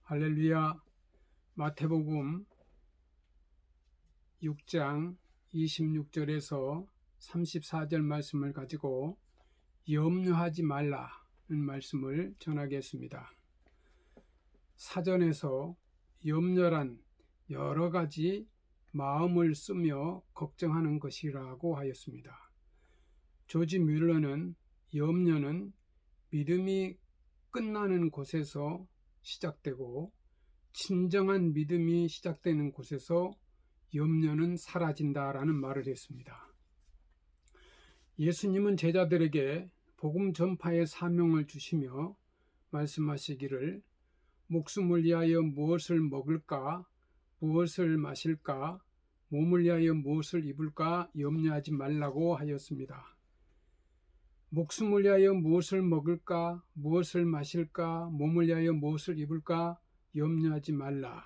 할렐루야. 마태복음 6장 26절에서 34절 말씀을 가지고 염려하지 말라는 말씀을 전하겠습니다. 사전에서 염려란 여러 가지 마음을 쓰며 걱정하는 것이라고 하였습니다. 조지 뮬러는 염려는 믿음이 끝나는 곳에서 시작되고 진정한 믿음이 시작되는 곳에서 염려는 사라진다라는 말을 했습니다. 예수님은 제자들에게 복음 전파의 사명을 주시며 말씀하시기를 목숨을 위하여 무엇을 먹을까, 무엇을 마실까, 몸을 위하여 무엇을 입을까 염려하지 말라고 하였습니다. 목숨을 위하여 무엇을 먹을까, 무엇을 마실까, 몸을 위하여 무엇을 입을까 염려하지 말라.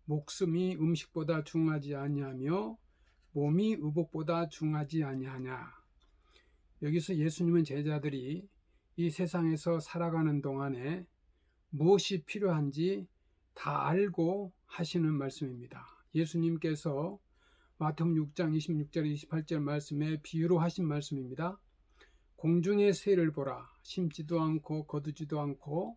목숨이 음식보다 중하지 아니하며 몸이 의복보다 중하지 아니하냐. 여기서 예수님은 제자들이 이 세상에서 살아가는 동안에 무엇이 필요한지 다 알고 하시는 말씀입니다. 예수님께서 마태복음 6장 26절 28절 말씀에 비유로 하신 말씀입니다. 공중의 새를 보라. 심지도 않고 거두지도 않고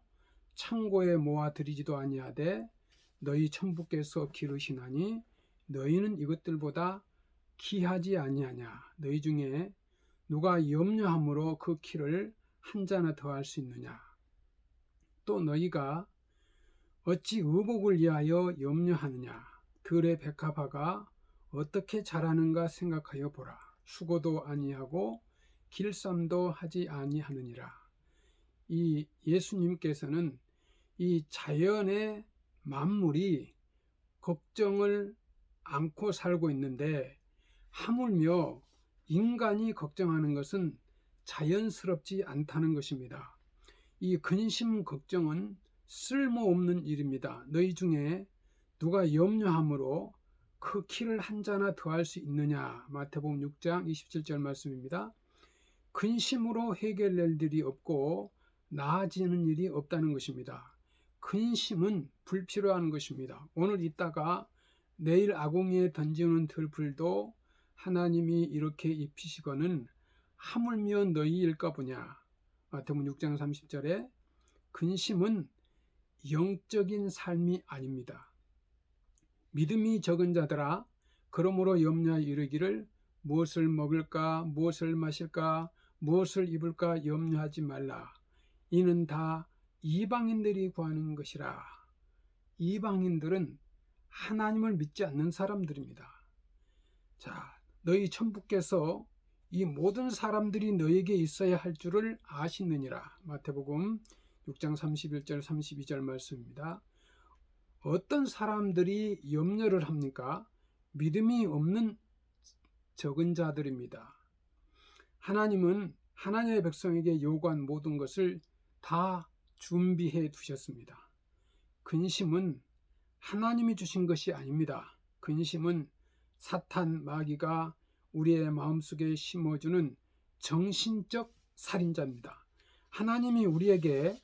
창고에 모아 들이지도 아니하되 너희 천부께서 기르시나니 너희는 이것들보다 귀하지 아니하냐. 너희 중에 누가 염려함으로 그 키를 한 자나 더할 수 있느냐. 또 너희가 어찌 의복을 위하여 염려하느냐. 들의 백합화가 어떻게 자라는가 생각하여 보라. 수고도 아니하고 길쌈도 하지 아니하느니라. 이 예수님께서는 이 자연의 만물이 걱정을 않고 살고 있는데 하물며 인간이 걱정하는 것은 자연스럽지 않다는 것입니다. 이 근심 걱정은 쓸모없는 일입니다. 너희 중에 누가 염려함으로 그 키를 한 자나 더할 수 있느냐. 마태복음 6장 27절 말씀입니다. 근심으로 해결될 일이 없고 나아지는 일이 없다는 것입니다. 근심은 불필요한 것입니다. 오늘 있다가 내일 아궁이에 던지는 들풀도 하나님이 이렇게 입히시거는 하물며 너희일까 보냐. 마태복음 6장 30절에 근심은 영적인 삶이 아닙니다. 믿음이 적은 자들아 그러므로 염려하여 이르기를 무엇을 먹을까, 무엇을 마실까, 무엇을 입을까 염려하지 말라. 이는 다 이방인들이 구하는 것이라. 이방인들은 하나님을 믿지 않는 사람들입니다. 자, 너희 천부께서 이 모든 사람들이 너에게 있어야 할 줄을 아시느니라. 마태복음 6장 31절 32절 말씀입니다. 어떤 사람들이 염려를 합니까? 믿음이 없는 적은 자들입니다. 하나님은 하나님의 백성에게 요구한 모든 것을 다 준비해 두셨습니다. 근심은 하나님이 주신 것이 아닙니다. 근심은 사탄 마귀가 우리의 마음속에 심어주는 정신적 살인자입니다. 하나님이 우리에게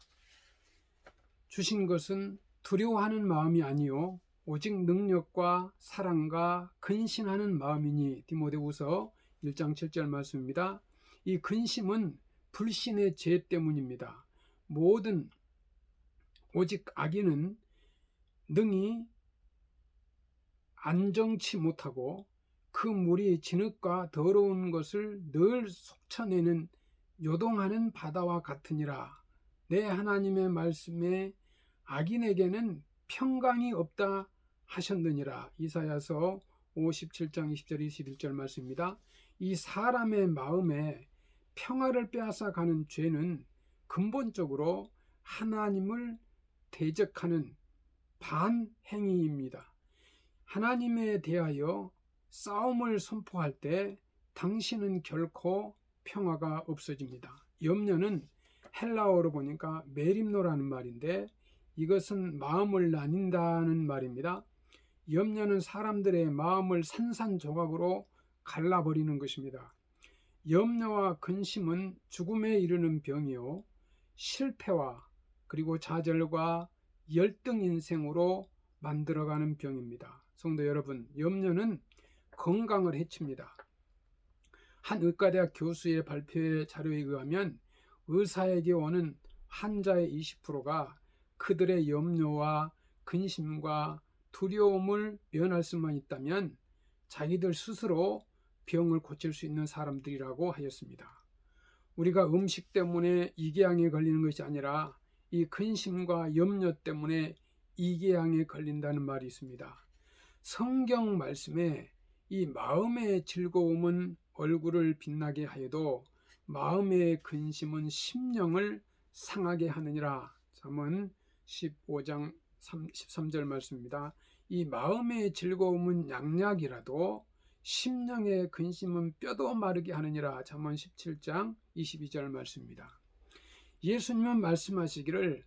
주신 것은 두려워하는 마음이 아니요 오직 능력과 사랑과 근신하는 마음이니. 디모데후서 1장 7절 말씀입니다. 이 근심은 불신의 죄 때문입니다. 모든 오직 악인은 능히 안정치 못하고 그 물이 진흙과 더러운 것을 늘 속쳐내는 요동하는 바다와 같으니라. 내 하나님의 말씀에 악인에게는 평강이 없다 하셨느니라. 이사야서 57장 20절 21절 말씀입니다. 이 사람의 마음에 평화를 빼앗아 가는 죄는 근본적으로 하나님을 대적하는 반행위입니다. 하나님에 대하여 싸움을 선포할 때 당신은 결코 평화가 없어집니다. 염려는 헬라어로 보니까 메림노라는 말인데 이것은 마음을 나뉜다는 말입니다. 염려는 사람들의 마음을 산산조각으로 갈라버리는 것입니다. 염려와 근심은 죽음에 이르는 병이요 실패와 그리고 좌절과 열등 인생으로 만들어가는 병입니다. 성도 여러분, 염려는 건강을 해칩니다. 한 의과대학 교수의 발표의 자료에 의하면 의사에게 오는 환자의 20%가 그들의 염려와 근심과 두려움을 면할 수만 있다면 자기들 스스로 병을 고칠 수 있는 사람들이라고 하였습니다. 우리가 음식 때문에 이계양에 걸리는 것이 아니라 이 근심과 염려 때문에 이계양에 걸린다는 말이 있습니다. 성경 말씀에 이 마음의 즐거움은 얼굴을 빛나게 하여도 마음의 근심은 심령을 상하게 하느니라. 잠언 15장 13절 말씀입니다. 이 마음의 즐거움은 양약이라도 심령의 근심은 뼈도 마르게 하느니라. 잠언 17장 22절 말씀입니다. 예수님은 말씀하시기를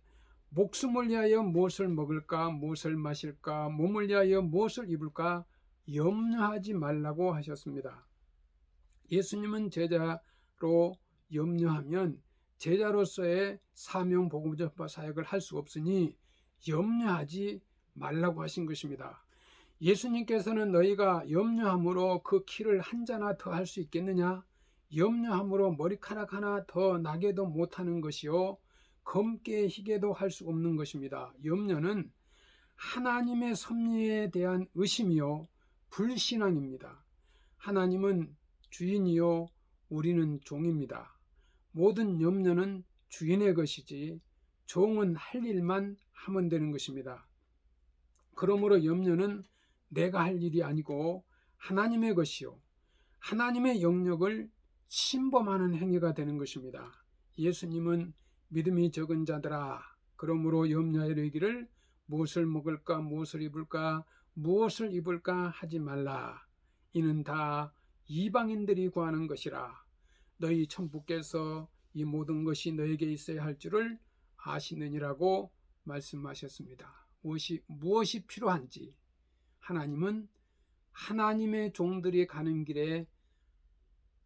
목숨을 위하여 무엇을 먹을까, 무엇을 마실까, 몸을 위하여 무엇을 입을까 염려하지 말라고 하셨습니다. 예수님은 제자로 염려하면 제자로서의 사명 복음 전파 사역을 할 수 없으니 염려하지 말라고 하신 것입니다. 예수님께서는 너희가 염려함으로 그 키를 한 자나 더 할 수 있겠느냐? 염려함으로 머리카락 하나 더 나게도 못하는 것이요 검게 희게도 할 수 없는 것입니다. 염려는 하나님의 섭리에 대한 의심이요 불신앙입니다. 하나님은 주인이요 우리는 종입니다. 모든 염려는 주인의 것이지 종은 할 일만 하면 되는 것입니다. 그러므로 염려는 내가 할 일이 아니고 하나님의 것이요 하나님의 영역을 침범하는 행위가 되는 것입니다. 예수님은 믿음이 적은 자들아 그러므로 염려하여 이르기를 무엇을 먹을까 무엇을 입을까 무엇을 입을까 하지 말라. 이는 다 이방인들이 구하는 것이라. 너희 천부께서 이 모든 것이 너에게 있어야 할 줄을 아시느니라고 말씀하셨습니다. 무엇이 필요한지 하나님은 하나님의 종들이 가는 길에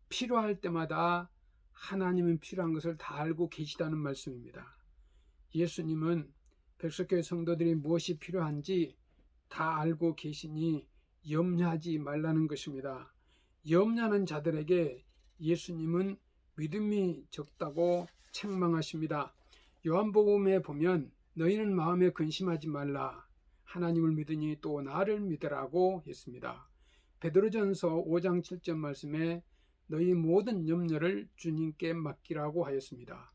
필요할 때마다 하나님은 필요한 것을 다 알고 계시다는 말씀입니다. 예수님은 백석교회 성도들이 무엇이 필요한지 다 알고 계시니 염려하지 말라는 것입니다. 염려하는 자들에게 예수님은 믿음이 적다고 책망하십니다. 요한복음에 보면 너희는 마음에 근심하지 말라 하나님을 믿으니 또 나를 믿으라고 했습니다. 베드로전서 5장 7절 말씀에 너희 모든 염려를 주님께 맡기라고 하였습니다.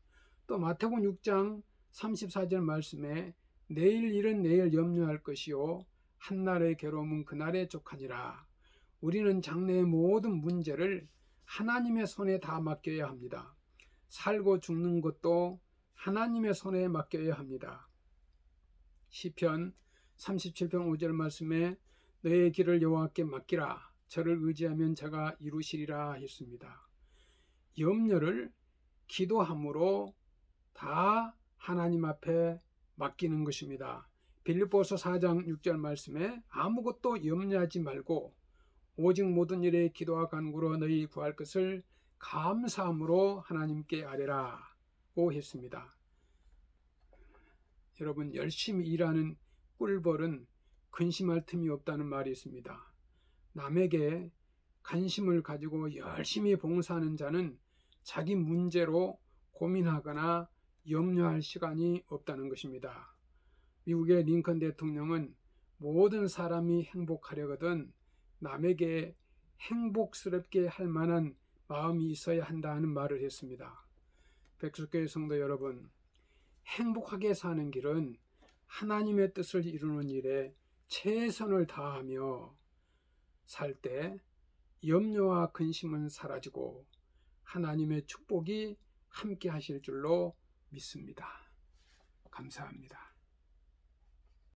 또 마태복음 6장 34절 말씀에 내일 일은 내일 염려할 것이요 한날의 괴로움은 그날에 족하니라. 우리는 장래의 모든 문제를 하나님의 손에 다 맡겨야 합니다. 살고 죽는 것도 하나님의 손에 맡겨야 합니다. 시편 37편 5절 말씀에 너의 길을 여호와께 맡기라. 저를 의지하면 저가 이루시리라 했습니다. 염려를 기도함으로 다 하나님 앞에 맡기는 것입니다. 빌립보서 4장 6절 말씀에 아무것도 염려하지 말고 오직 모든 일에 기도와 간구로 너희 구할 것을 감사함으로 하나님께 아뢰라고 했습니다. 여러분 열심히 일하는 꿀벌은 근심할 틈이 없다는 말이 있습니다. 남에게 관심을 가지고 열심히 봉사하는 자는 자기 문제로 고민하거나 염려할 시간이 없다는 것입니다. 미국의 링컨 대통령은 모든 사람이 행복하려거든 남에게 행복스럽게 할 만한 마음이 있어야 한다는 말을 했습니다. 백석교회 성도 여러분, 행복하게 사는 길은 하나님의 뜻을 이루는 일에 최선을 다하며 살 때 염려와 근심은 사라지고 하나님의 축복이 함께 하실 줄로 믿습니다. 감사합니다.